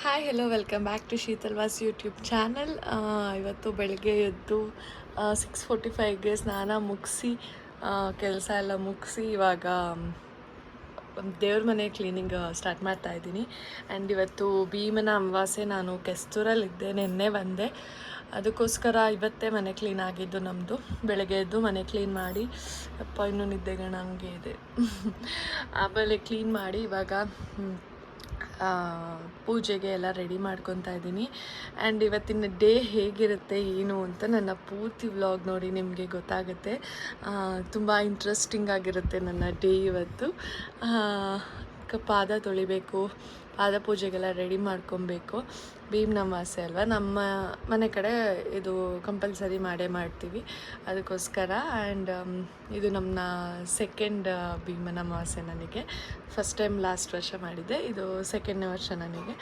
Hi hello welcome back to ಶೀತಲ್ವಾಸ್ YouTube channel. ಇವತ್ತು ಬೆಳಗ್ಗೆ ಎದ್ದು 6:45ಗೆ ಸ್ನಾನ ಮುಗಿಸಿ ಕೆಲಸ ಎಲ್ಲ ಮುಗಿಸಿ ಇವಾಗ ದೇವ್ರ ಮನೆ ಕ್ಲೀನಿಂಗ್ ಸ್ಟಾರ್ಟ್ ಮಾಡ್ತಾ ಇದ್ದೀನಿ. ಆ್ಯಂಡ್ ಇವತ್ತು ಭೀಮನ ಅಮಾವಾಸ್ಯೆ, ನಾನು ಕೆಸ್ತೂರಲ್ಲಿದ್ದೆ, ನಿನ್ನೆ ಬಂದೆ. ಅದಕ್ಕೋಸ್ಕರ ಇವತ್ತೇ ಮನೆ ಕ್ಲೀನ್ ಆಗಿದ್ದು ನಮ್ಮದು. ಬೆಳಗ್ಗೆ ಎದ್ದು ಮನೆ ಕ್ಲೀನ್ ಮಾಡಿ, ಅಪ್ಪ ಇನ್ನೂ ನಿದ್ದೆಗಣ ಹಂಗೆ ಇದೆ. ಆಮೇಲೆ ಕ್ಲೀನ್ ಮಾಡಿ ಇವಾಗ ಪೂಜೆಗೆ ಎಲ್ಲ ರೆಡಿ ಮಾಡ್ಕೊತಾ ಇದ್ದೀನಿ. ಆ್ಯಂಡ್ ಇವತ್ತಿನ ಡೇ ಹೇಗಿರುತ್ತೆ ಏನು ಅಂತ ನನ್ನ ಪೂರ್ತಿ ವ್ಲಾಗ್ ನೋಡಿ ನಿಮಗೆ ಗೊತ್ತಾಗುತ್ತೆ. ತುಂಬ ಇಂಟ್ರೆಸ್ಟಿಂಗ್ ಆಗಿರುತ್ತೆ ನನ್ನ ಡೇ ಇವತ್ತು. ಪಾದ ತೊಳಿಬೇಕು, ಪಾದ ಪೂಜೆಗೆಲ್ಲ ರೆಡಿ ಮಾಡ್ಕೊಬೇಕು. ಭೀಮನ ಅಮಾವಾಸ್ಯೆ ಅಲ್ವಾ, ನಮ್ಮ ಮನೆ ಕಡೆ ಇದು ಕಂಪಲ್ಸರಿ ಮಾಡೇ ಮಾಡ್ತೀವಿ, ಅದಕ್ಕೋಸ್ಕರ. ಆ್ಯಂಡ್ ಇದು ನಮ್ಮ ಸೆಕೆಂಡ್ ಭೀಮನ ಅಮಾವಾಸ್ಯೆ ನನಗೆ. ಫಸ್ಟ್ ಟೈಮ್ ಲಾಸ್ಟ್ ವರ್ಷ ಮಾಡಿದ್ದೆ, ಇದು ಸೆಕೆಂಡ್ನೇ ವರ್ಷ ನನಗೆ.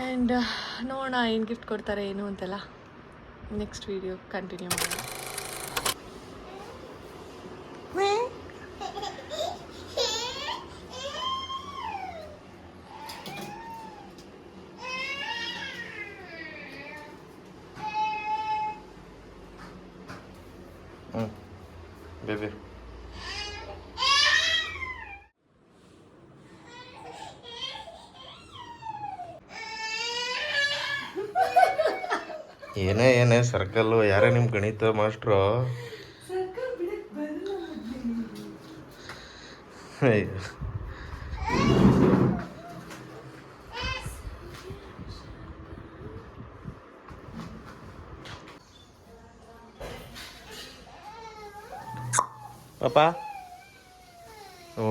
ಆ್ಯಂಡ್ ನೋಡೋಣ ಏನು ಗಿಫ್ಟ್ ಕೊಡ್ತಾರೆ ಏನು ಅಂತೆಲ್ಲ ನೆಕ್ಸ್ಟ್ ವೀಡಿಯೋ ಕಂಟಿನ್ಯೂ ಮಾಡೋಣ. ಬೇಬಿ ಏನೇ ಸರ್ಕಲ್ಲು, ಯಾರೇ ನಿಮ್ಮ ಗಣಿತ ಮಾಸ್ಟ್ರು? ಅಯ್ಯೋ, ಪಾಪ ಓ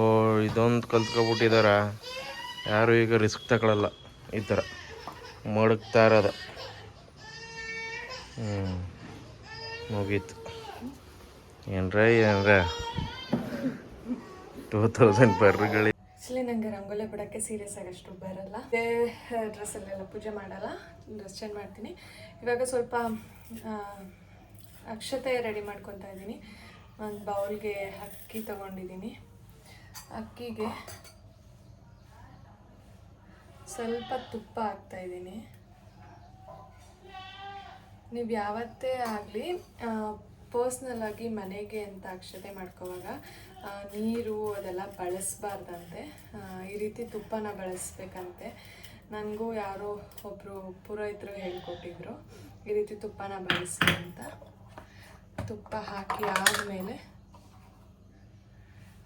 ಇದೊಂದು ಕಲ್ತ್ಕೊಬಿಟ್ಟಿದಾರ. ಯಾರು ಈಗ ರಿಸ್ಕ್ ತಗೊಳ್ಳಲ್ಲ, ಈ ಥರ ಮಡಗ್ತಾ ಇರೋದ. ಮುಗೀತು. ಏನ್ರ 2000 ಬರ್ರುಗಳು. ಆ್ಯಕ್ಚುಲಿ ನನಗೆ ರಂಗೋಲಿ ಬಿಡೋಕ್ಕೆ ಸೀರಿಯಸ್ ಆಗಿ ಅಷ್ಟು ಬರಲ್ಲ. ಇದೇ ಡ್ರೆಸ್ಸಲ್ಲೆಲ್ಲ ಪೂಜೆ ಮಾಡಲ್ಲ, ಡ್ರೆಸ್ ಚೇಂಜ್ ಮಾಡ್ತೀನಿ. ಇವಾಗ ಸ್ವಲ್ಪ ಅಕ್ಷತೆ ರೆಡಿ ಮಾಡ್ಕೊತಾ ಇದ್ದೀನಿ. ಒಂದು ಬೌಲ್ಗೆ ಅಕ್ಕಿ ತೊಗೊಂಡಿದ್ದೀನಿ. ಅಕ್ಕಿಗೆ ಸ್ವಲ್ಪ ತುಪ್ಪ ಹಾಕ್ತಾಯಿದ್ದೀನಿ. ನೀವು ಯಾವತ್ತೇ ಆಗಲಿ ಪರ್ಸ್ನಲ್ಲಾಗಿ ಮನೆಗೆ ಅಂತ ಅಕ್ಷತೆ ಮಾಡ್ಕೋವಾಗ ನೀರು ಅದೆಲ್ಲ ಬಳಸಬಾರ್ದಂತೆ. ಈ ರೀತಿ ತುಪ್ಪನ ಬಳಸಬೇಕಂತೆ. ನನಗೂ ಯಾರೋ ಒಬ್ಬರು ಪುರೋಹಿತರು ಹೇಳ್ಕೊಟ್ಟಿದ್ರು ಈ ರೀತಿ ತುಪ್ಪನ ಬಳಸಿ ಅಂತ. ತುಪ್ಪ ಹಾಕಿ ಆದಮೇಲೆ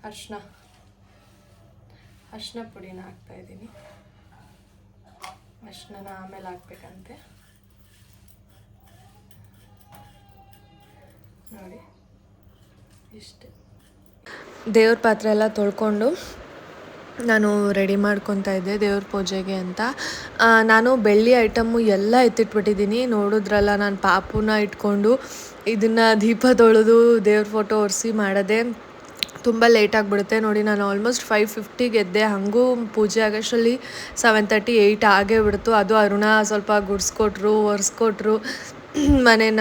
ಅರಿಶಿನ ಪುಡಿನ ಹಾಕ್ತಾಯಿದ್ದೀನಿ. ಅರಿಶಿನ ಆಮೇಲೆ ಹಾಕ್ಬೇಕಂತೆ. ನೋಡಿ ಇಷ್ಟೇ. ದೇವ್ರ ಪಾತ್ರೆ ಎಲ್ಲ ತೊಳ್ಕೊಂಡು ನಾನು ರೆಡಿ ಮಾಡ್ಕೊತಾ ಇದ್ದೆ ದೇವ್ರ ಪೂಜೆಗೆ ಅಂತ. ನಾನು ಬೆಳ್ಳಿ ಐಟಮ್ಮು ಎಲ್ಲ ಎತ್ತಿಟ್ಬಿಟ್ಟಿದ್ದೀನಿ. ನೋಡಿದ್ರಲ್ಲ, ನಾನು ಪಾಪುನ ಇಟ್ಕೊಂಡು ಇದನ್ನು ದೀಪ ತೊಳೆದು ದೇವ್ರ ಫೋಟೋ ಒರೆಸಿ ಮಾಡೋದೇ ತುಂಬ ಲೇಟ್ ಆಗಿಬಿಡುತ್ತೆ. ನೋಡಿ, ನಾನು ಆಲ್ಮೋಸ್ಟ್ 5:50ಗೆ ಎದ್ದೆ. ಹಾಗೂ ಪೂಜೆ ಆಗೋಷ್ಟರಲ್ಲಿ 7:30, 8 ಆಗೇ ಬಿಡ್ತು. ಅದು ಅರುಣ ಸ್ವಲ್ಪ ಗುಡಿಸ್ಕೊಟ್ರು, ಒರೆಸ್ಕೊಟ್ರು ಮನೇನ.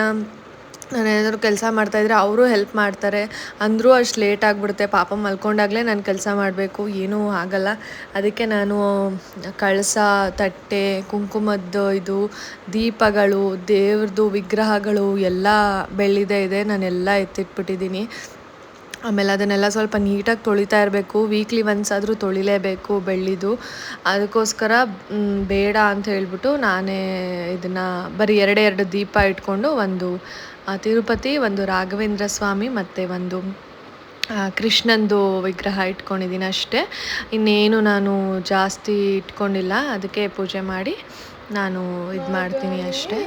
ನಾನು ಏನಾದರೂ ಕೆಲಸ ಮಾಡ್ತಾಯಿದ್ರೆ ಅವರು ಹೆಲ್ಪ್ ಮಾಡ್ತಾರೆ. ಅಂದರೂ ಅಷ್ಟು ಲೇಟ್ ಆಗಿಬಿಡುತ್ತೆ. ಪಾಪ ಮಲ್ಕೊಂಡಾಗಲೇ ನಾನು ಕೆಲಸ ಮಾಡಬೇಕು, ಏನೂ ಆಗಲ್ಲ. ಅದಕ್ಕೆ ನಾನು ಕಳಸ, ತಟ್ಟೆ, ಕುಂಕುಮದ್ದು ಇದು ದೀಪಗಳು, ದೇವ್ರದ್ದು ವಿಗ್ರಹಗಳು ಎಲ್ಲ ಬೆಳ್ಳಿದೆ ಇದೆ, ನಾನೆಲ್ಲ ಎತ್ತಿಟ್ಬಿಟ್ಟಿದ್ದೀನಿ. ಆಮೇಲೆ ಅದನ್ನೆಲ್ಲ ಸ್ವಲ್ಪ ನೀಟಾಗಿ ತೊಳಿತಾ ಇರಬೇಕು. ವೀಕ್ಲಿ ಒನ್ಸ್ ಆದರೂ ತೊಳಿಲೇಬೇಕು ಬೆಳ್ಳಿದು. ಅದಕ್ಕೋಸ್ಕರ ಬೇಡ ಅಂತ ಹೇಳ್ಬಿಟ್ಟು ನಾನೇ ಇದನ್ನು ಬರೀ 2 ದೀಪ ಇಟ್ಕೊಂಡು, ಒಂದು ತಿರುಪತಿ, ಒಂದು ರಾಘವೇಂದ್ರ ಸ್ವಾಮಿ ಮತ್ತು ಒಂದು ಕೃಷ್ಣಂದು ವಿಗ್ರಹ ಇಟ್ಕೊಂಡಿದ್ದೀನಿ ಅಷ್ಟೇ. ಇನ್ನೇನು ನಾನು ಜಾಸ್ತಿ ಇಟ್ಕೊಂಡಿಲ್ಲ. ಅದಕ್ಕೆ ಪೂಜೆ ಮಾಡಿ ನಾನು ಇದು ಮಾಡ್ತೀನಿ ಅಷ್ಟೇ.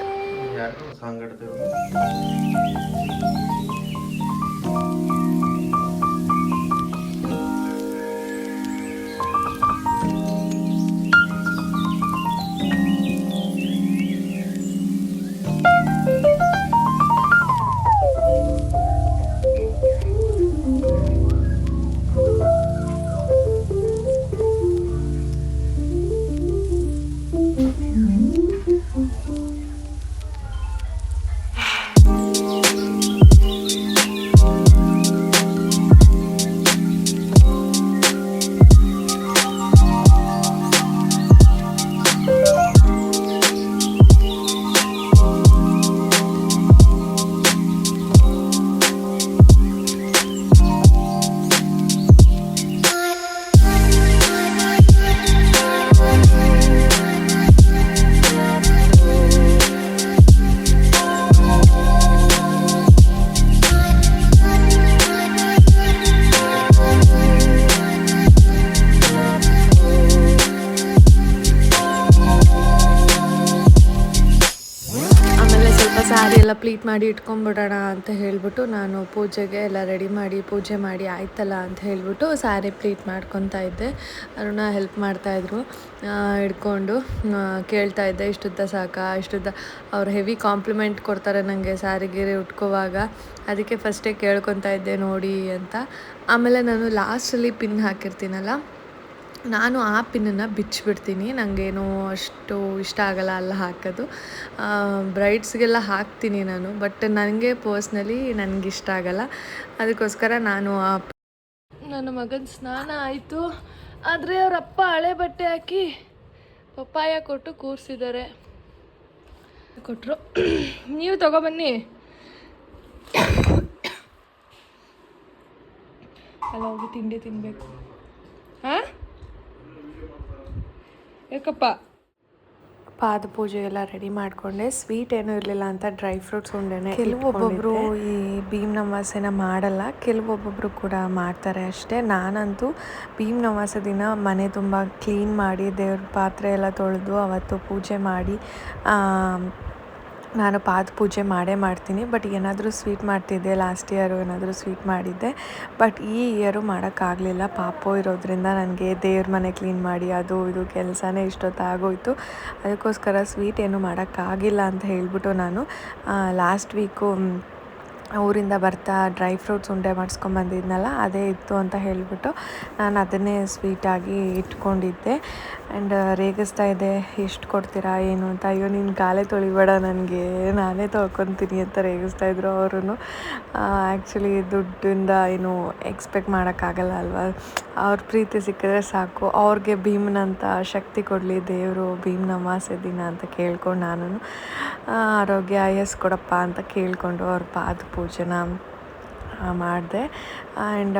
ಸ್ಯಾರಿ ಎಲ್ಲ ಪ್ಲೀಟ್ ಮಾಡಿ ಇಟ್ಕೊಂಡ್ಬಿಡೋಣ ಅಂತ ಹೇಳಿಬಿಟ್ಟು ನಾನು ಪೂಜೆಗೆ ಎಲ್ಲ ರೆಡಿ ಮಾಡಿ ಪೂಜೆ ಮಾಡಿ ಆಯ್ತಲ್ಲ ಅಂತ ಹೇಳಿಬಿಟ್ಟು ಸ್ಯಾರಿ ಪ್ಲೀಟ್ ಮಾಡ್ಕೊತಾ ಇದ್ದೆ. ಅರುಣ ಹೆಲ್ಪ್ ಮಾಡ್ತಾಯಿದ್ರು ಹಿಡ್ಕೊಂಡು ಕೇಳ್ತಾ ಇದ್ದೆ ಇಷ್ಟುದ್ದ ಸಾಕಾ ಇಷ್ಟುದ್ದ. ಅವ್ರು ಹೆವಿ ಕಾಂಪ್ಲಿಮೆಂಟ್ ಕೊಡ್ತಾರೆ ನನಗೆ ಸ್ಯಾರಿಗೀರಿ ಉಟ್ಕೋವಾಗ, ಅದಕ್ಕೆ ಫಸ್ಟೇ ಕೇಳ್ಕೊತಾ ಇದ್ದೆ ನೋಡಿ ಅಂತ. ಆಮೇಲೆ ನಾನು ಲಾಸ್ಟಲ್ಲಿ ಪಿನ್ ಹಾಕಿರ್ತೀನಲ್ಲ, ನಾನು ಆ ಪಿನ್ನನ್ನು ಬಿಚ್ಚಿಬಿಡ್ತೀನಿ. ನನಗೇನು ಅಷ್ಟು ಇಷ್ಟ ಆಗಲ್ಲ ಅಲ್ಲ ಹಾಕೋದು. ಬ್ರೈಡ್ಸ್ಗೆಲ್ಲ ಹಾಕ್ತೀನಿ ನಾನು, ಬಟ್ ನನಗೆ ಪರ್ಸ್ನಲಿ ನನಗಿಷ್ಟ ಆಗಲ್ಲ. ಅದಕ್ಕೋಸ್ಕರ ನಾನು ನನ್ನ ಮಗನ ಸ್ನಾನ ಆಯಿತು, ಆದರೆ ಅವರಪ್ಪ ಹಳೆ ಬಟ್ಟೆ ಹಾಕಿ ಪಪ್ಪಾಯ ಕೊಟ್ಟು ಕೂರಿಸಿದ್ದಾರೆ. ಕೊಟ್ಟರು, ನೀವು ತಗೊಬನ್ನಿ. ಅಲ್ಲ ಹೋಗಿ ತಿಂಡಿ ತಿನ್ನಬೇಕು. ಹಾಂ ಯಾಕಪ್ಪ? ಪಾದ ಪೂಜೆ ಎಲ್ಲ ರೆಡಿ ಮಾಡಿಕೊಂಡೆ. ಸ್ವೀಟ್ ಏನೂ ಇರಲಿಲ್ಲ ಅಂತ ಡ್ರೈ ಫ್ರೂಟ್ಸ್ ಉಂಡೆನೆ. ಕೆಲವೊಬ್ಬೊಬ್ಬರು ಈ ಭೀಮ್ ಅಮಾವಾಸ್ಯೆನ ಮಾಡಲ್ಲ, ಕೆಲವೊಬ್ಬೊಬ್ಬರು ಕೂಡ ಮಾಡ್ತಾರೆ ಅಷ್ಟೇ. ನಾನಂತೂ ಭೀಮ್ ಅಮಾವಾಸ್ಯೆ ದಿನ ಮನೆ ತುಂಬ ಕ್ಲೀನ್ ಮಾಡಿ ದೇವ್ರ ಪಾತ್ರೆ ಎಲ್ಲ ತೊಳೆದು ಅವತ್ತು ಪೂಜೆ ಮಾಡಿ ನಾನು ಪಾದ ಪೂಜೆ ಮಾಡೇ ಮಾಡ್ತೀನಿ. ಬಟ್ ಏನಾದರೂ ಸ್ವೀಟ್ ಮಾಡ್ತಿದ್ದೆ, ಲಾಸ್ಟ್ ಇಯರು ಏನಾದರೂ ಸ್ವೀಟ್ ಮಾಡಿದ್ದೆ, ಬಟ್ ಈ ಇಯರು ಮಾಡೋಕ್ಕಾಗಲಿಲ್ಲ. ಪಾಪು ಇರೋದ್ರಿಂದ ನನಗೆ ದೇವ್ರ ಮನೆ ಕ್ಲೀನ್ ಮಾಡಿ ಅದು ಇದು ಕೆಲಸನೇ ಇಷ್ಟೊತ್ತಾಗೋಯಿತು. ಅದಕ್ಕೋಸ್ಕರ ಸ್ವೀಟ್ ಏನು ಮಾಡೋಕ್ಕಾಗಿಲ್ಲ ಅಂತ ಹೇಳಿಬಿಟ್ಟು ನಾನು ಲಾಸ್ಟ್ ವೀಕು ಊರಿಂದ ಬರ್ತಾ ಡ್ರೈ ಫ್ರೂಟ್ಸ್ ಉಂಡೆ ಮಾಡಿಸ್ಕೊಂಬಂದಿದ್ನಲ್ಲ, ಅದೇ ಇತ್ತು ಅಂತ ಹೇಳಿಬಿಟ್ಟು ನಾನು ಅದನ್ನೇ ಸ್ವೀಟಾಗಿ ಇಟ್ಕೊಂಡಿದ್ದೆ. ಆ್ಯಂಡ್ ರೇಗಿಸ್ತಾ ಇದ್ದೆ, ಎಷ್ಟು ಕೊಡ್ತೀರಾ ಏನು ಅಂತ. ಅಯ್ಯೋ ನೀನು ಕಾಲೇ ತೊಳಿಬೇಡ, ನನಗೆ ನಾನೇ ತೊಳ್ಕೊತೀನಿ ಅಂತ ರೇಗಿಸ್ತಾಯಿದ್ರು ಅವರು. ಆ್ಯಕ್ಚುಲಿ ದುಡ್ಡಿಂದ ಏನು ಎಕ್ಸ್ಪೆಕ್ಟ್ ಮಾಡೋಕ್ಕಾಗಲ್ಲ ಅಲ್ವಾ. ಅವ್ರ ಪ್ರೀತಿ ಸಿಕ್ಕಿದ್ರೆ ಸಾಕು. ಅವ್ರಿಗೆ ಭೀಮನಂತ ಶಕ್ತಿ ಕೊಡಲಿ ದೇವರು ಭೀಮ್ನ ಅಮಾವಾಸ್ಯೆ ದಿನ ಅಂತ ಕೇಳ್ಕೊಂಡು ನಾನು ಆರೋಗ್ಯ ಆಯಸ್ಸು ಕೊಡಪ್ಪ ಅಂತ ಕೇಳಿಕೊಂಡು ಅವ್ರ ಪಾದ ಪೂಜೆನ ಮಾಡಿದೆ. ಆ್ಯಂಡ್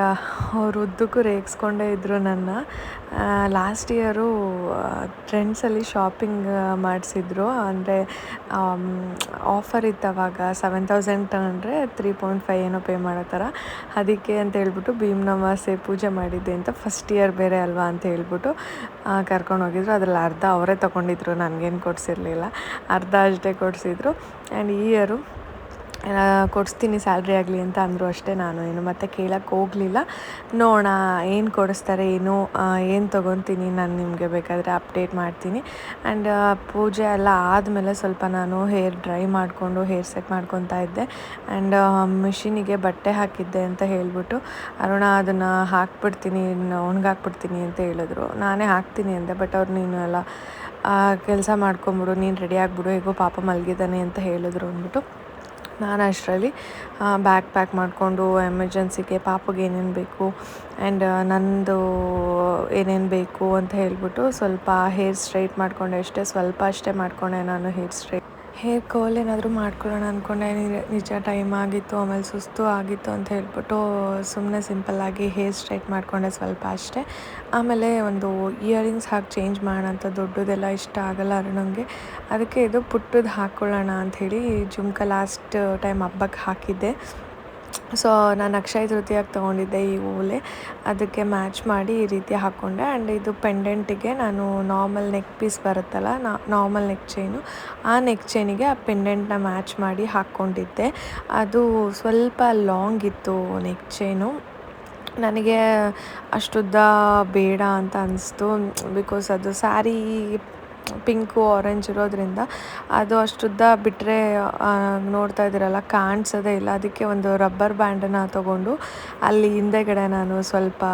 ಅವ್ರು ಉದ್ದಕ್ಕೂ ರೇಗಿಸ್ಕೊಂಡೇ ಇದ್ದರು ನನ್ನ. ಲಾಸ್ಟ್ ಇಯರು ಟ್ರೆಂಡ್ಸಲ್ಲಿ ಶಾಪಿಂಗ್ ಮಾಡಿಸಿದ್ರು, ಅಂದರೆ ಆಫರ್ ಇತ್ತು ಅವಾಗ. 7,000 ತಗೊಂಡ್ರೆ 3.5 ಏನೋ ಪೇ ಮಾಡೋ ಥರ. ಅದಕ್ಕೆ ಅಂತ ಹೇಳ್ಬಿಟ್ಟು ಭೀಮ್ನ ಅಮಾವಾಸ್ಯೆ ಪೂಜೆ ಮಾಡಿದ್ದೆ ಅಂತ, ಫಸ್ಟ್ ಇಯರ್ ಬೇರೆ ಅಲ್ವಾ ಅಂತ ಹೇಳ್ಬಿಟ್ಟು ಕರ್ಕೊಂಡೋಗಿದ್ರು. ಅದ್ರಲ್ಲಿ ಅರ್ಧ ಅವರೇ ತೊಗೊಂಡಿದ್ರು, ನನಗೇನು ಕೊಡಿಸಿರ್ಲಿಲ್ಲ, ಅರ್ಧ ಅಷ್ಟೇ ಕೊಡಿಸಿದ್ರು. ಆ್ಯಂಡ್ ಈ ಇಯರು ಕೊಡಿಸ್ತೀನಿ ಸ್ಯಾಲ್ರಿ ಆಗಲಿ ಅಂತ ಅಂದರು ಅಷ್ಟೇ. ನಾನು ಏನು ಮತ್ತೆ ಕೇಳೋಕ್ಕೆ ಹೋಗಲಿಲ್ಲ. ನೋಡೋಣ ಏನು ಕೊಡಿಸ್ತಾರೆ ಏನು ತೊಗೊತೀನಿ, ನಾನು ನಿಮಗೆ ಬೇಕಾದರೆ ಅಪ್ಡೇಟ್ ಮಾಡ್ತೀನಿ. ಆ್ಯಂಡ್ ಪೂಜೆ ಎಲ್ಲ ಆದಮೇಲೆ ಸ್ವಲ್ಪ ನಾನು ಹೇರ್ ಡ್ರೈ ಮಾಡಿಕೊಂಡು ಹೇರ್ ಸೆಟ್ ಮಾಡ್ಕೊತಾ ಇದ್ದೆ. ಆ್ಯಂಡ್ ಮಿಷಿನಿಗೆ ಬಟ್ಟೆ ಹಾಕಿದ್ದೆ ಅಂತ ಹೇಳಿಬಿಟ್ಟು ಅರುಣ ಅದನ್ನು ಹಾಕ್ಬಿಡ್ತೀನಿ, ಒಣಗಾಕ್ಬಿಡ್ತೀನಿ ಅಂತ ಹೇಳಿದ್ರು. ನಾನೇ ಹಾಕ್ತೀನಿ ಅಂದೆ, ಬಟ್ ಅವ್ರು ನೀನು ಎಲ್ಲ ಕೆಲಸ ಮಾಡ್ಕೊಂಬಿಡು, ನೀನು ರೆಡಿ ಆಗಿಬಿಡು, ಹೇಗೋ ಪಾಪ ಮಲಗಿದ್ದಾನೆ ಅಂತ ಹೇಳಿದ್ರು ಅಂದ್ಬಿಟ್ಟು ನಾನು ಅಷ್ಟರಲ್ಲಿ ಬ್ಯಾಗ್ ಪ್ಯಾಕ್ ಮಾಡಿಕೊಂಡು ಎಮರ್ಜೆನ್ಸಿಗೆ ಪಾಪಗೆ ಏನೇನು ಬೇಕು ಆ್ಯಂಡ್ ನನ್ನದು ಏನೇನು ಬೇಕು ಅಂತ ಹೇಳಿಬಿಟ್ಟು ಸ್ವಲ್ಪ ಹೇರ್ ಸ್ಟ್ರೈಟ್ ಮಾಡಿಕೊಂಡೆ ಅಷ್ಟೇ. ಸ್ವಲ್ಪ ಅಷ್ಟೇ ಮಾಡಿಕೊಂಡೆ ನಾನು ಹೇರ್ ಕರ್ಲ್ ಏನಾದರೂ ಮಾಡ್ಕೊಳ್ಳೋಣ ಅಂದ್ಕೊಂಡೆ. ನಿಜ ಟೈಮ್ ಆಗಿತ್ತು, ಆಮೇಲೆ ಸುಸ್ತು ಆಗಿತ್ತು ಅಂತ ಹೇಳ್ಬಿಟ್ಟು ಸುಮ್ಮನೆ ಸಿಂಪಲ್ಲಾಗಿ ಹೇರ್ ಸ್ಟ್ರೈಟ್ ಮಾಡಿಕೊಂಡೆ ಸ್ವಲ್ಪ ಅಷ್ಟೇ. ಆಮೇಲೆ ಒಂದು ಇಯರಿಂಗ್ಸ್ ಹಾಕಿ ಚೇಂಜ್ ಮಾಡೋಣ ಅಂತ, ದೊಡ್ಡದೆಲ್ಲ ಇಷ್ಟ ಆಗಲ್ಲ ಅರುಣಂಗೆ. ಅದಕ್ಕೆ ಇದು ಪುಟ್ಟದ್ದು ಹಾಕ್ಕೊಳ್ಳೋಣ ಅಂಥೇಳಿ ಜುಮ್ಕ ಲಾಸ್ಟ್ ಟೈಮ್ ಹಬ್ಬಕ್ಕೆ ಹಾಕಿದ್ದೆ. ಸೊ ನಾನು ಅಕ್ಷಯ ತೃತೀಯಕ್ಕೆ ತೊಗೊಂಡಿದ್ದೆ ಈ ಓಲೆ, ಅದಕ್ಕೆ ಮ್ಯಾಚ್ ಮಾಡಿ ಈ ರೀತಿ ಹಾಕ್ಕೊಂಡೆ. ಆ್ಯಂಡ್ ಇದು ಪೆಂಡೆಂಟಿಗೆ ನಾನು ನಾರ್ಮಲ್ ನೆಕ್ ಪೀಸ್ ಬರುತ್ತಲ್ಲ, ನಾರ್ಮಲ್ ನೆಕ್ ಚೈನು, ಆ ನೆಕ್ ಚೈನಿಗೆ ಆ ಪೆಂಡೆಂಟ್ನ ಮ್ಯಾಚ್ ಮಾಡಿ ಹಾಕ್ಕೊಂಡಿದ್ದೆ. ಅದು ಸ್ವಲ್ಪ ಲಾಂಗ್ ಇತ್ತು ನೆಕ್ ಚೈನು, ನನಗೆ ಅಷ್ಟುದ್ದ ಬೇಡ ಅಂತ ಅನಿಸ್ತು. ಬಿಕಾಸ್ ಅದು ಸ್ಯಾರಿ ಪಿಂಕು ಆರೆಂಜ್ ಇರೋದ್ರಿಂದ ಅದು ಅಷ್ಟುದ್ದ ಬಿಟ್ಟರೆ ನೋಡ್ತಾ ಇದ್ದೀರಲ್ಲ ಕಾಣಿಸೋದೇ ಇಲ್ಲ. ಅದಕ್ಕೆ ಒಂದು ರಬ್ಬರ್ ಬ್ಯಾಂಡನ್ನು ತೊಗೊಂಡು ಅಲ್ಲಿ ಹಿಂದೆಗಡೆ ನಾನು ಸ್ವಲ್ಪ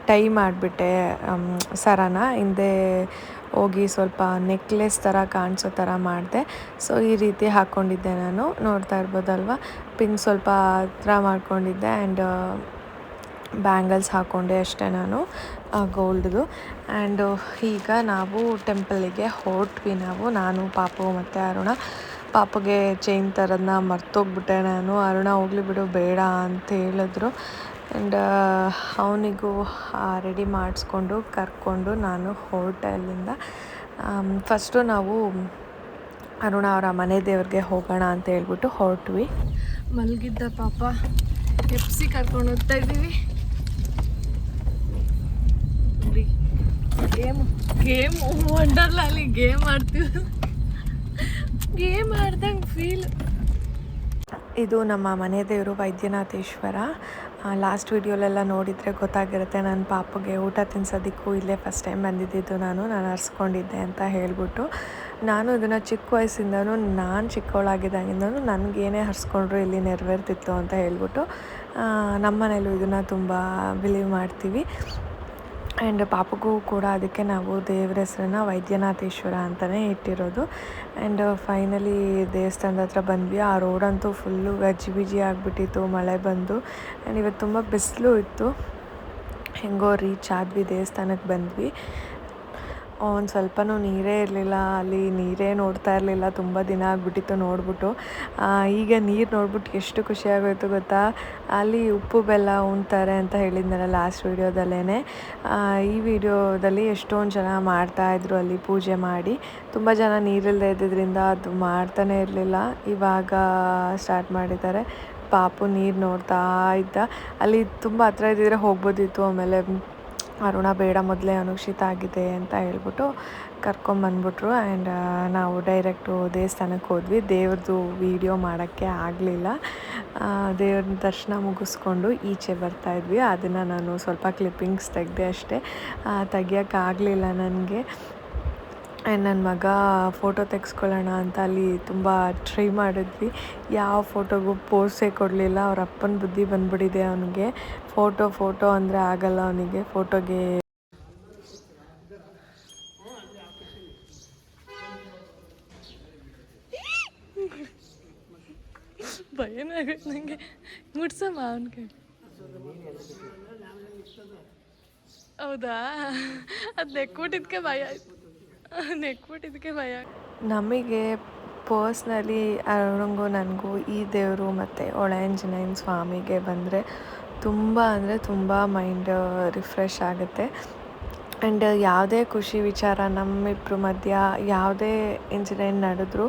ಟೈ ಮಾಡಿಬಿಟ್ಟೆ ಸರನ, ಹಿಂದೆ ಹೋಗಿ ಸ್ವಲ್ಪ ನೆಕ್ಲೆಸ್ ಥರ ಕಾಣಿಸೋ ಥರ ಮಾಡಿದೆ. ಸೊ ಈ ರೀತಿ ಹಾಕ್ಕೊಂಡಿದ್ದೆ ನಾನು, ನೋಡ್ತಾ ಇರ್ಬೋದಲ್ವ. ಪಿನ್ ಸ್ವಲ್ಪ ಹತ್ರ ಮಾಡ್ಕೊಂಡಿದ್ದೆ ಆ್ಯಂಡ್ ಬ್ಯಾಂಗಲ್ಸ್ ಹಾಕ್ಕೊಂಡೆ ಅಷ್ಟೇ ನಾನು ಗೋಲ್ಡ್ದು. ಆ್ಯಂಡ್ ಈಗ ನಾವು ಟೆಂಪಲ್ಲಿಗೆ ಹೊರಟ್ವಿ. ನಾನು ಪಾಪು ಮತ್ತು ಅರುಣ. ಪಾಪುಗೆ ಚೈನ್ ಥರದನ್ನ ಮರ್ತೋಗ್ಬಿಟ್ಟೆ ನಾನು. ಅರುಣ ಹೋಗ್ಲಿ ಬಿಡು ಬೇಡ ಅಂತ ಹೇಳಿದ್ರು. ಆ್ಯಂಡ್ ಅವನಿಗೂ ರೆಡಿ ಮಾಡಿಸ್ಕೊಂಡು ಕರ್ಕೊಂಡು ನಾನು ಹೊರಟೆ ಅಲ್ಲಿಂದ. ಫಸ್ಟು ನಾವು ಅರುಣ ಅವರ ಮನೆ ದೇವ್ರಿಗೆ ಹೋಗೋಣ ಅಂತ ಹೇಳ್ಬಿಟ್ಟು ಹೊರಟ್ವಿ. ಮಲಗಿದ್ದ ಪಾಪ ಎಪ್ಸಿ ಕರ್ಕೊಂಡು ಹೋಗ್ತಾ ಇದ್ದೀವಿ. ಗೇಮ್ ವಂಡರ್ಲಲ್ಲಿ ಗೇಮ್ ಆಡ್ತೀವಿ, ಗೇಮ್ ಆಡ್ದಂಗೆ ಫೀಲ್. ಇದು ನಮ್ಮ ಮನೆ ದೇವರು ವೈದ್ಯನಾಥೇಶ್ವರ. ಲಾಸ್ಟ್ ವೀಡಿಯೋಲೆಲ್ಲ ನೋಡಿದರೆ ಗೊತ್ತಾಗಿರುತ್ತೆ. ನನ್ನ ಪಾಪುಗೆ ಊಟ ತಿನ್ಸೋದಕ್ಕೂ ಇಲ್ಲೇ ಫಸ್ಟ್ ಟೈಮ್ ಬಂದಿದ್ದು ನಾನು ಹರಿಸ್ಕೊಂಡಿದ್ದೆ ಅಂತ ಹೇಳ್ಬಿಟ್ಟು. ನಾನು ಇದನ್ನು ಚಿಕ್ಕ ವಯಸ್ಸಿಂದನೂ ನಾನು ಚಿಕ್ಕವಳಾಗಿದ್ದಾಗಿಂದನೂ ನನಗೇನೇ ಹರಿಸ್ಕೊಂಡ್ರು ಇಲ್ಲಿ ನೆರವೇರ್ತಿತ್ತು ಅಂತ ಹೇಳ್ಬಿಟ್ಟು ನಮ್ಮ ಮನೇಲೂ ಇದನ್ನು ತುಂಬ ಬಿಲೀವ್ ಮಾಡ್ತೀವಿ. ಆ್ಯಂಡ್ ಪಾಪಗೂ ಕೂಡ ಅದಕ್ಕೆ ನಾವು ದೇವ್ರ ಹೆಸರನ್ನ ವೈದ್ಯನಾಥೇಶ್ವರ ಅಂತಲೇ ಇಟ್ಟಿರೋದು. ಆ್ಯಂಡ್ ಫೈನಲಿ ದೇವಸ್ಥಾನದ ಹತ್ರ ಬಂದ್ವಿ. ಆ ರೋಡಂತೂ ಫುಲ್ಲು ಗಜಿಬಿಜಿ ಆಗಿಬಿಟ್ಟಿತ್ತು ಮಳೆ ಬಂದು. ಆ್ಯಂಡ್ ಇವತ್ತು ತುಂಬ ಬಿಸಿಲು ಇತ್ತು. ಹೆಂಗೋ ರೀಚ್ ಆದ್ವಿ, ದೇವಸ್ಥಾನಕ್ಕೆ ಬಂದ್ವಿ. ಒಂದು ಸ್ವಲ್ಪನೂ ನೀರೇ ಇರಲಿಲ್ಲ, ಅಲ್ಲಿ ನೀರೇ ನೋಡ್ತಾ ಇರಲಿಲ್ಲ. ತುಂಬ ದಿನ ಆಗಿಬಿಟ್ಟಿತ್ತು ನೋಡ್ಬಿಟ್ಟು. ಈಗ ನೀರು ನೋಡ್ಬಿಟ್ಟು ಎಷ್ಟು ಖುಷಿಯಾಗೋಯ್ತು ಗೊತ್ತಾ. ಅಲ್ಲಿ ಉಪ್ಪು ಬೆಲ್ಲ ಉಣ್ತಾರೆ ಅಂತ ಹೇಳಿದ್ನಲ್ಲ ಲಾಸ್ಟ್ ವೀಡಿಯೋದಲ್ಲೇ. ಈ ವಿಡಿಯೋದಲ್ಲಿ ಎಷ್ಟೊಂದು ಜನ ಮಾಡ್ತಾಯಿದ್ರು ಅಲ್ಲಿ ಪೂಜೆ ಮಾಡಿ. ತುಂಬ ಜನ ನೀರಿಲ್ಲದೆ ಇದ್ದಿದ್ದರಿಂದ ಅದು ಮಾಡ್ತಾನೆ ಇರಲಿಲ್ಲ. ಇವಾಗ ಸ್ಟಾರ್ಟ್ ಮಾಡಿದ್ದಾರೆ. ಪಾಪು ನೀರು ನೋಡ್ತಾ ಇದ್ದ. ಅಲ್ಲಿ ತುಂಬ ಹತ್ರ ಇದ್ದಿದ್ರೆ ಹೋಗ್ಬೋದಿತ್ತು. ಆಮೇಲೆ ಅರುಣ ಬೇಡ, ಮೊದಲೇ ಅವನಿಗೆ ಶೀತ ಆಗಿದೆ ಅಂತ ಹೇಳ್ಬಿಟ್ಟು ಕರ್ಕೊಂಬಂದ್ಬಿಟ್ರು. ಆ್ಯಂಡ್ ನಾವು ಡೈರೆಕ್ಟು ದೇವಸ್ಥಾನಕ್ಕೆ ಹೋದ್ವಿ. ದೇವ್ರದ್ದು ವೀಡಿಯೋ ಮಾಡೋಕ್ಕೆ ಆಗಲಿಲ್ಲ. ದೇವ್ರ ದರ್ಶನ ಮುಗಿಸ್ಕೊಂಡು ಈಚೆ ಬರ್ತಾಯಿದ್ವಿ. ಅದನ್ನು ನಾನು ಸ್ವಲ್ಪ ಕ್ಲಿಪ್ಪಿಂಗ್ಸ್ ತೆಗೆದೆ ಅಷ್ಟೇ, ತೆಗಿಯೋಕ್ಕಾಗಲಿಲ್ಲ ನನಗೆ. ಆ್ಯಂಡ್ ನನ್ನ ಮಗ ಫೋಟೋ ತೆಗೆಸ್ಕೊಳ್ಳೋಣ ಅಂತ ಅಲ್ಲಿ ತುಂಬ ಟ್ರೈ ಮಾಡಿದ್ವಿ. ಯಾವ ಫೋಟೋಗೂ ಪೋಸೇ ಕೊಡಲಿಲ್ಲ. ಅವ್ರ ಅಪ್ಪನ ಬುದ್ಧಿ ಬಂದ್ಬಿಟ್ಟಿದೆ ಅವನಿಗೆ. ಫೋಟೋ ಅಂದರೆ ಆಗಲ್ಲ ಅವನಿಗೆ. ಫೋಟೋಗೆ ಭಯನಾಗುತ್ತೆ ನನಗೆ. ಮುಟ್ಸಮ್ಮ ಅವನಿಗೆ. ಹೌದಾ, ಅದು ನೆಕ್ಬಿಟ್ಟಿದ್ದಕ್ಕೆ ಭಯ ಆಯಿತು. ನಮಗೆ ಪರ್ಸ್ನಲಿ ಅರುಣಂಗೂ ನನಗೂ ಈ ದೇವರು ಮತ್ತು ಹೊಳೆಂಜನೇಯನ ಸ್ವಾಮಿಗೆ ಬಂದರೆ ತುಂಬ ಅಂದರೆ ತುಂಬ ಮೈಂಡ್ ರಿಫ್ರೆಶ್ ಆಗುತ್ತೆ. ಆ್ಯಂಡ್ ಯಾವುದೇ ಖುಷಿ ವಿಚಾರ ನಮ್ಮಿಬ್ಬರ ಮಧ್ಯ ಯಾವುದೇ ಇನ್ಸಿಡೆಂಟ್ ನಡೆದ್ರು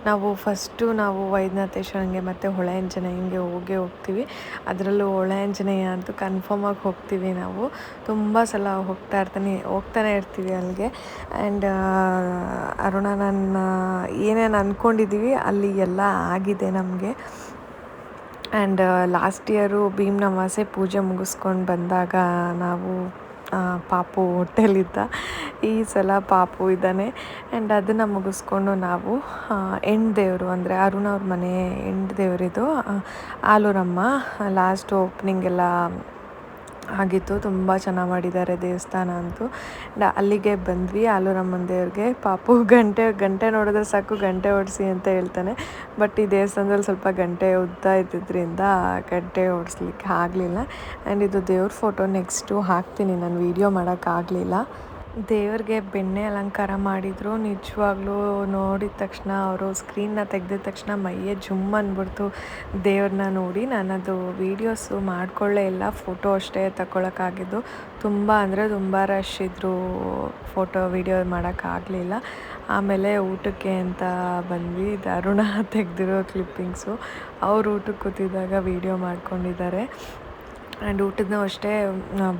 ನಾವು ವೈದ್ಯನಾಥೇಶ್ವರಂಗೆ ಮತ್ತು ಹೊಳೆಂಜನೇಯಂಗೆ ಹೋಗ್ತೀವಿ. ಅದರಲ್ಲೂ ಹೊಳೆಂಜನೇಯ ಅಂತೂ ಕನ್ಫರ್ಮಾಗಿ ಹೋಗ್ತೀವಿ. ನಾವು ತುಂಬ ಸಲ ಹೋಗ್ತಾನೆ ಇರ್ತೀವಿ ಅಲ್ಲಿಗೆ. ಆ್ಯಂಡ್ ಅರುಣ ನನ್ನ ಏನೇನು ಅಂದ್ಕೊಂಡಿದ್ದೀವಿ ಅಲ್ಲಿ ಎಲ್ಲ ಆಗಿದೆ ನಮಗೆ. ಆ್ಯಂಡ್ ಲಾಸ್ಟ್ ಇಯರು ಭೀಮ್ನ ಪೂಜೆ ಮುಗಿಸ್ಕೊಂಡು ಬಂದಾಗ ನಾವು ಪಾಪು ಹೊಟ್ಟೆಲಿದ್ದ. ಈ ಸಲ ಪಾಪು ಇದ್ದಾನೆ. ಆ್ಯಂಡ್ ಅದನ್ನು ಮುಗಿಸ್ಕೊಂಡು ನಾವು ಹೆಣ್ಣು ದೇವರು ಅಂದರೆ ಅರುಣ ಅವ್ರ ಮನೆ ಹೆಣ್ಣು ದೇವರಿದು ಆಲೂರಮ್ಮ ಲಾಸ್ಟ್ ಓಪ್ನಿಂಗ್ ಎಲ್ಲ ಆಗಿತ್ತು. ತುಂಬ ಚೆನ್ನಾಗಿ ಮಾಡಿದ್ದಾರೆ ದೇವಸ್ಥಾನ ಅಂತೂ. ಅಲ್ಲಿಗೆ ಬಂದ್ವಿ ಆಲೂರಮ್ಮನ ದೇವ್ರಿಗೆ. ಪಾಪು ಗಂಟೆ ನೋಡಿದ್ರೆ ಸಾಕು ಗಂಟೆ ಓಡಿಸಿ ಅಂತ ಹೇಳ್ತಾನೆ. ಬಟ್ ಈ ದೇವಸ್ಥಾನದಲ್ಲಿ ಸ್ವಲ್ಪ ಗಂಟೆ ಉದ್ದ ಇದ್ದಿದ್ದರಿಂದ ಗಂಟೆ ಓಡಿಸ್ಲಿಕ್ಕೆ ಆಗಲಿಲ್ಲ. ಆ್ಯಂಡ್ ಇದು ದೇವ್ರ ಫೋಟೋ ನೆಕ್ಸ್ಟು ಹಾಕ್ತೀನಿ, ನಾನು ವೀಡಿಯೋ ಮಾಡೋಕ್ಕಾಗಲಿಲ್ಲ. ದೇವ್ರಿಗೆ ಬೆಣ್ಣೆ ಅಲಂಕಾರ ಮಾಡಿದರು. ನಿಜವಾಗ್ಲೂ ನೋಡಿದ ತಕ್ಷಣ ಅವರು ಸ್ಕ್ರೀನ್ನ ತೆಗೆದಿದ ತಕ್ಷಣ ಮೈಯೇ ಜುಮ್ ಅಂದ್ಬಿಡ್ತು ದೇವ್ರನ್ನ ನೋಡಿ. ನಾನದು ವೀಡಿಯೋಸು ಮಾಡ್ಕೊಳ್ಳೇ ಇಲ್ಲ, ಫೋಟೋ ಅಷ್ಟೇ ತಗೊಳಕ್ಕಾಗಿದ್ದು. ತುಂಬ ಅಂದರೆ ತುಂಬ ರಶ್ ಇದ್ದರು, ಫೋಟೋ ವೀಡಿಯೋ ಮಾಡೋಕ್ಕಾಗಲಿಲ್ಲ. ಆಮೇಲೆ ಊಟಕ್ಕೆ ಅಂತ ಬಂದ್ವಿ. ಇದು ಅರುಣ ತೆಗೆದಿರೋ ಕ್ಲಿಪ್ಪಿಂಗ್ಸು. ಅವ್ರು ಊಟಕ್ಕೆ ಕೂತಿದ್ದಾಗ ವೀಡಿಯೋ ಮಾಡ್ಕೊಂಡಿದ್ದಾರೆ. ಆ್ಯಂಡ್ ಊಟದೂ ಅಷ್ಟೇ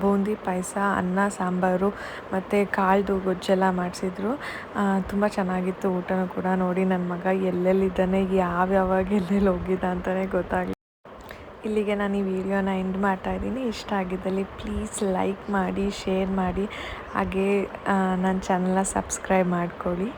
ಬೂಂದಿ ಪಾಯಸ, ಅನ್ನ ಸಾಂಬಾರು ಮತ್ತು ಕಾಳ್ದು ಗೊಜ್ಜೆಲ್ಲ ಮಾಡಿಸಿದ್ರು. ತುಂಬ ಚೆನ್ನಾಗಿತ್ತು ಊಟನೂ ಕೂಡ. ನೋಡಿ ನನ್ನ ಮಗ ಎಲ್ಲೆಲ್ಲಿದ್ದಾನೆ, ಯಾವಾಗ ಎಲ್ಲೆಲ್ಲಿ ಹೋಗಿದ್ದ ಅಂತಲೇ ಗೊತ್ತಾಗಲಿಲ್ಲ. ಇಲ್ಲಿಗೆ ನಾನು ಈ ವಿಡಿಯೋನ ಎಂಡ್ ಮಾಡ್ತಾಯಿದ್ದೀನಿ. ಇಷ್ಟ ಆಗಿದ್ದಲ್ಲಿ ಪ್ಲೀಸ್ ಲೈಕ್ ಮಾಡಿ, ಶೇರ್ ಮಾಡಿ, ಹಾಗೇ ನನ್ನ ಚಾನಲ್ನ ಸಬ್ಸ್ಕ್ರೈಬ್ ಮಾಡ್ಕೊಳ್ಳಿ.